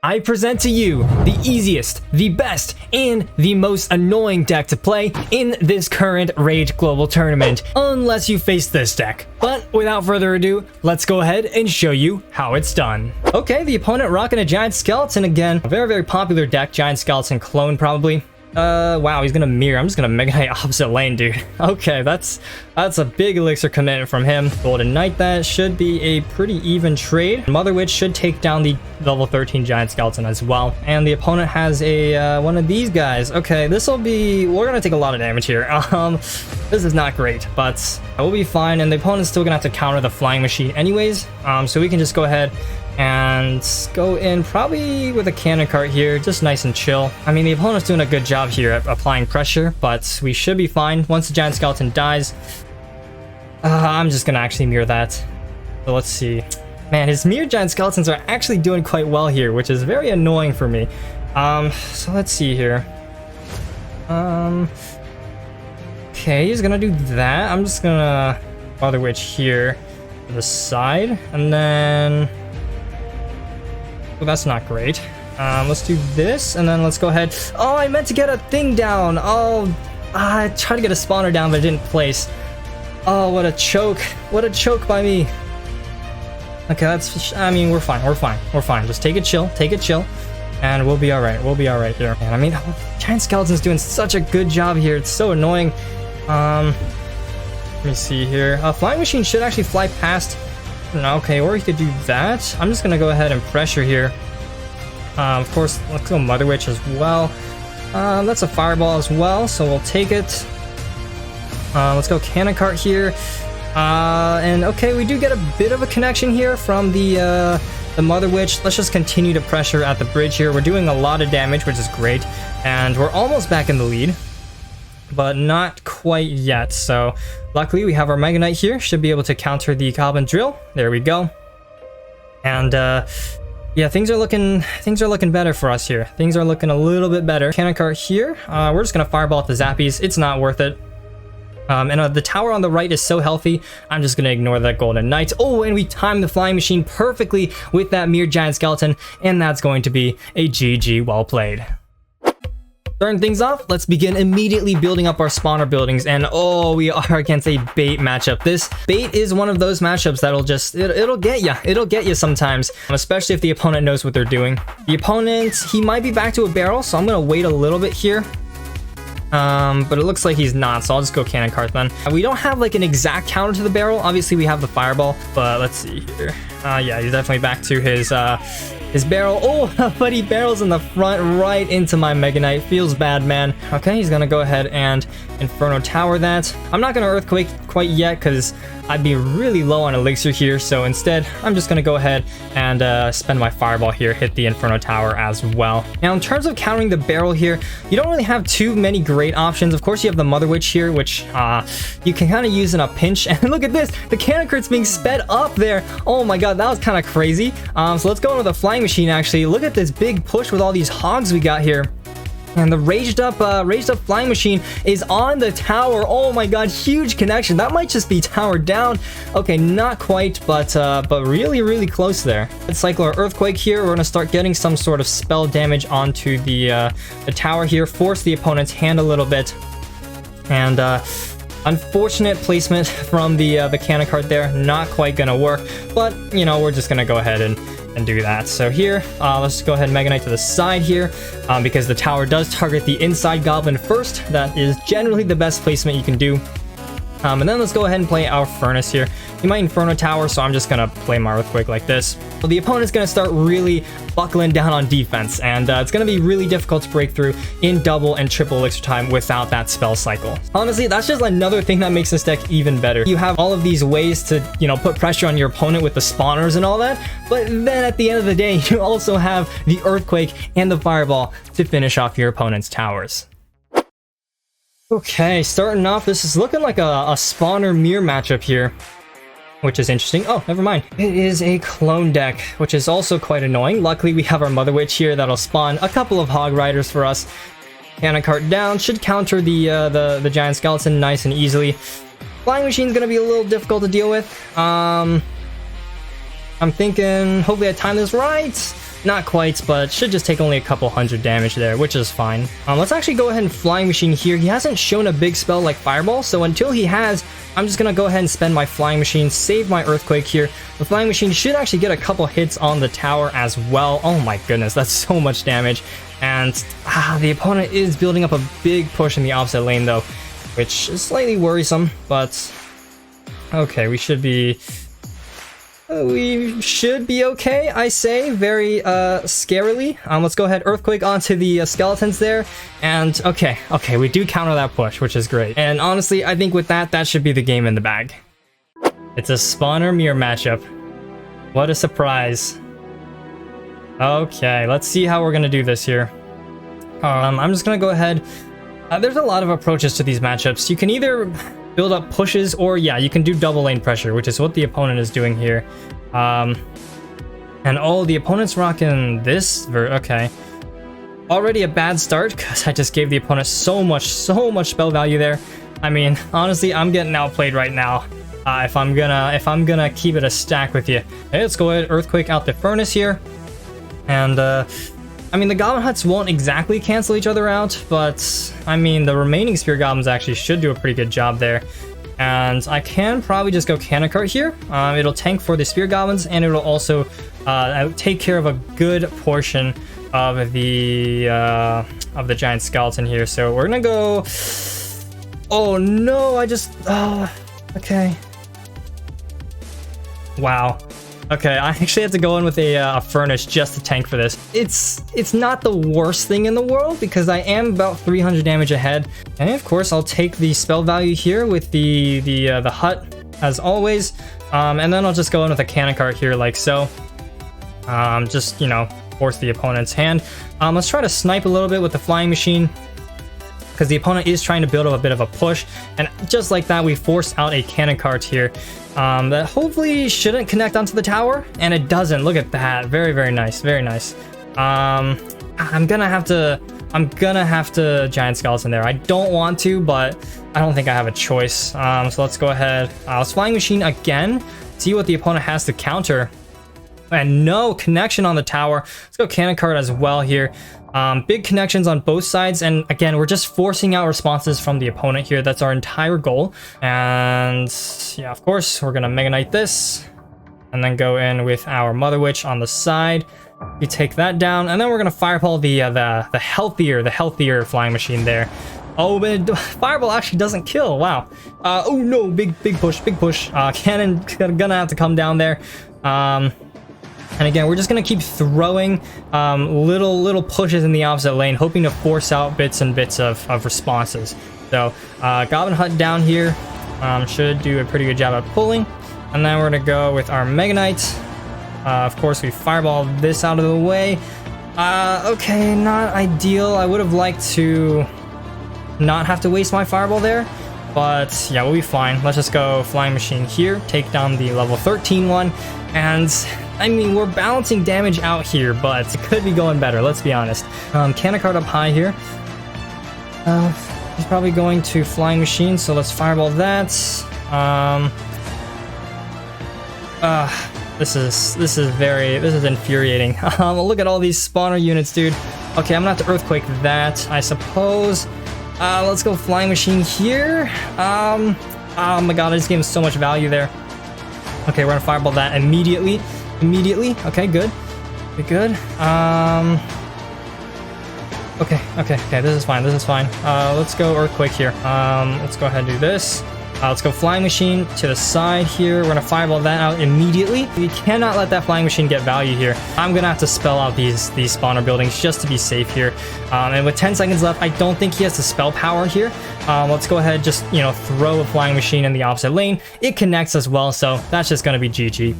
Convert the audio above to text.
I present to you the easiest, the best, and the most annoying deck to play in this current Rage Global Tournament, unless you face this deck. But without further ado, let's go ahead and show you how it's done. Okay, the opponent rocking a Giant Skeleton again. A very, very popular deck, Giant Skeleton clone probably. Wow, he's gonna mirror. I'm just gonna Mega Knight opposite lane, dude. Okay, that's a big elixir commitment from him. Golden Knight, that should be a pretty even trade. Mother Witch should take down the level 13 Giant Skeleton as well. And the opponent has a one of these guys. Okay, we're gonna take a lot of damage here. This is not great, but we'll be fine. And the opponent's still gonna have to counter the Flying Machine anyways. So we can just go ahead and go in probably with a cannon cart here, just nice and chill. I mean, the opponent's doing a good job here at applying pressure, but we should be fine. Once the Giant Skeleton dies, I'm just gonna actually mirror that. So let's see. Man, his mirrored Giant Skeletons are actually doing quite well here, which is very annoying for me. So let's see here. Okay, he's gonna do that. I'm just gonna Mother Witch here to the side, and then well, that's not great. Let's do this, and then let's go ahead. Oh, I meant to get a thing down. Oh, I tried to get a spawner down, but it didn't place. Oh, what a choke. What a choke by me. Okay, I mean, we're fine. Just take it chill, and we'll be all right. We'll be all right here. And I mean, Giant Skeleton's doing such a good job here. It's so annoying. Let me see here. Flying Machine should actually fly past. Okay, or he could do that. I'm just gonna go ahead and pressure here. Of course, let's go Mother Witch as well. That's a fireball as well, so we'll take it. Let's go Cannon Cart here. And okay, we do get a bit of a connection here from the Mother Witch. Let's just continue to pressure at the bridge here. We're doing a lot of damage, which is great, and we're almost back in the lead, but not quite yet. So luckily we have our Mega Knight here, should be able to counter the Goblin Drill. There we go. And yeah, things are looking better for us here. Things are looking a little bit better. Cannon Cart here. We're just gonna fireball at the Zappies. It's not worth it. And the tower on the right is so healthy, I'm just gonna ignore that Golden Knight. Oh, and we timed the Flying Machine perfectly with that mirrored Giant Skeleton, and that's going to be a GG. Well played. Starting things off, let's begin immediately building up our spawner buildings, and oh, we are against a bait matchup. This bait is one of those matchups that'll just, it'll get you sometimes, especially if the opponent knows what they're doing. The opponent, he might be back to a barrel, so I'm gonna wait a little bit here. But it looks like he's not, so I'll just go Cannon Cart then. We don't have like an exact counter to the barrel. Obviously we have the fireball, but let's see here. Yeah, he's definitely back to his barrel. Oh, but he barrels in the front right into my Mega Knight. Feels bad, man. Okay, he's gonna go ahead and Inferno Tower that. I'm not gonna Earthquake quite yet because I'd be really low on elixir here, so instead I'm just gonna go ahead and spend my fireball here, hit the Inferno Tower as well. Now in terms of countering the barrel here, you don't really have too many great options. Of course you have the Mother Witch here, which you can kind of use in a pinch. And look at this, the Cannon Cart's being sped up there. Oh my god, that was kind of crazy. So let's go in with a Flying Machine actually. Look at this big push with all these hogs we got here. And the raised up Flying Machine is on the tower. Oh my god, huge connection. That might just be tower down. Okay, not quite, but really, really close there. Let's cycle our Earthquake here. We're gonna start getting some sort of spell damage onto the tower here, force the opponent's hand a little bit. And unfortunate placement from the Cannon Cart there. Not quite gonna work, but you know, we're just gonna go ahead and do that. So here, let's go ahead and Mega Knight to the side here, because the tower does target the inside goblin first. That is generally the best placement you can do. And then let's go ahead and play our Furnace here. He might Inferno Tower, so I'm just gonna play my Earthquake like this. So the opponent's gonna start really buckling down on defense, and it's gonna be really difficult to break through in double and triple elixir time without that spell cycle. Honestly, that's just another thing that makes this deck even better. You have all of these ways to, you know, put pressure on your opponent with the spawners and all that, but then at the end of the day, you also have the Earthquake and the Fireball to finish off your opponent's towers. Okay, starting off, this is looking like a spawner mirror matchup here, which is interesting. Oh, never mind. It is a clone deck, which is also quite annoying. Luckily, we have our Mother Witch here that'll spawn a couple of Hog Riders for us. Cannon Cart down should counter the Giant Skeleton nice and easily. Flying Machine's gonna be a little difficult to deal with. I'm thinking, hopefully I time this right. Not quite, but should just take only a couple hundred damage there, which is fine. Let's actually go ahead and Flying Machine here. He hasn't shown a big spell like Fireball, so until he has, I'm just gonna go ahead and spend my Flying Machine, save my Earthquake here. The Flying Machine should actually get a couple hits on the tower as well. Oh my goodness, that's so much damage. And the opponent is building up a big push in the opposite lane though, which is slightly worrisome, but okay, we should be okay, I say, very scarily. Let's go ahead, Earthquake onto the skeletons there, and okay, we do counter that push, which is great. And honestly, I think with that should be the game in the bag. It's a spawner mirror matchup. What a surprise. Okay, let's see how we're gonna do this here. I'm just gonna go ahead. There's a lot of approaches to these matchups. You can either build up pushes, or yeah, you can do double lane pressure, which is what the opponent is doing here. And oh, the opponent's rocking this. Okay, already a bad start because I just gave the opponent so much spell value there. I mean, honestly, I'm getting outplayed right now. If I'm gonna keep it a stack with you. Okay, let's go ahead, Earthquake out the furnace here, and I mean, the Goblin Huts won't exactly cancel each other out, but I mean, the remaining Spear Goblins actually should do a pretty good job there. And I can probably just go Cannon Cart here. It'll tank for the Spear Goblins, and it'll also take care of a good portion of the Giant Skeleton here. So we're gonna go... Oh no, okay. Wow. Okay, I actually had to go in with a furnace just to tank for this. It's not the worst thing in the world because I am about 300 damage ahead. And of course, I'll take the spell value here with the hut as always. And then I'll just go in with a Cannon Cart here like so. Just, you know, force the opponent's hand. Let's try to snipe a little bit with the Flying Machine, because the opponent is trying to build up a bit of a push, and just like that, we forced out a Cannon Cart here that hopefully shouldn't connect onto the tower, and it doesn't. Look at that, very nice, very nice. I'm gonna have to Giant Skeleton there. I don't want to, but I don't think I have a choice. So let's go ahead. Let's Flying Machine again, see what the opponent has to counter. And no connection on the tower. Let's go Cannon Cart as well here. Big connections on both sides, and again, we're just forcing out responses from the opponent here. That's our entire goal. And yeah, of course, we're gonna Mega Knight this, and then go in with our Mother Witch on the side. We take that down, and then we're gonna Fireball the healthier Flying Machine there. Oh, but Fireball actually doesn't kill. Wow. Oh no, big push. Cannon gonna have to come down there. And again, we're just gonna keep throwing little pushes in the opposite lane, hoping to force out bits and bits of responses. So Goblin Hut down here should do a pretty good job at pulling. And then we're gonna go with our Mega Knight. Of course, we Fireball this out of the way. Okay, not ideal. I would have liked to not have to waste my Fireball there, but yeah, we'll be fine. Let's just go Flying Machine here, take down the level 13 one, and I mean, we're balancing damage out here, but it could be going better, let's be honest. Cannon Cart up high here. He's probably going to Flying Machine, so let's Fireball that. This is infuriating. Look at all these spawner units, dude. Okay, I'm gonna have to Earthquake that, I suppose. Let's go Flying Machine here. Oh my god, I just gave him so much value there. Okay, we're gonna Fireball that immediately. Okay, good. Okay, this is fine. Let's go Earthquake here. Let's go ahead and do this. Let's go Flying Machine to the side here. We're gonna Fireball that out immediately. We cannot let that Flying Machine get value here. I'm gonna have to spell out these spawner buildings just to be safe here. And with 10 seconds left, I don't think he has the spell power here. Let's go ahead, just, you know, throw a Flying Machine in the opposite lane. It connects as well, so that's just gonna be GG.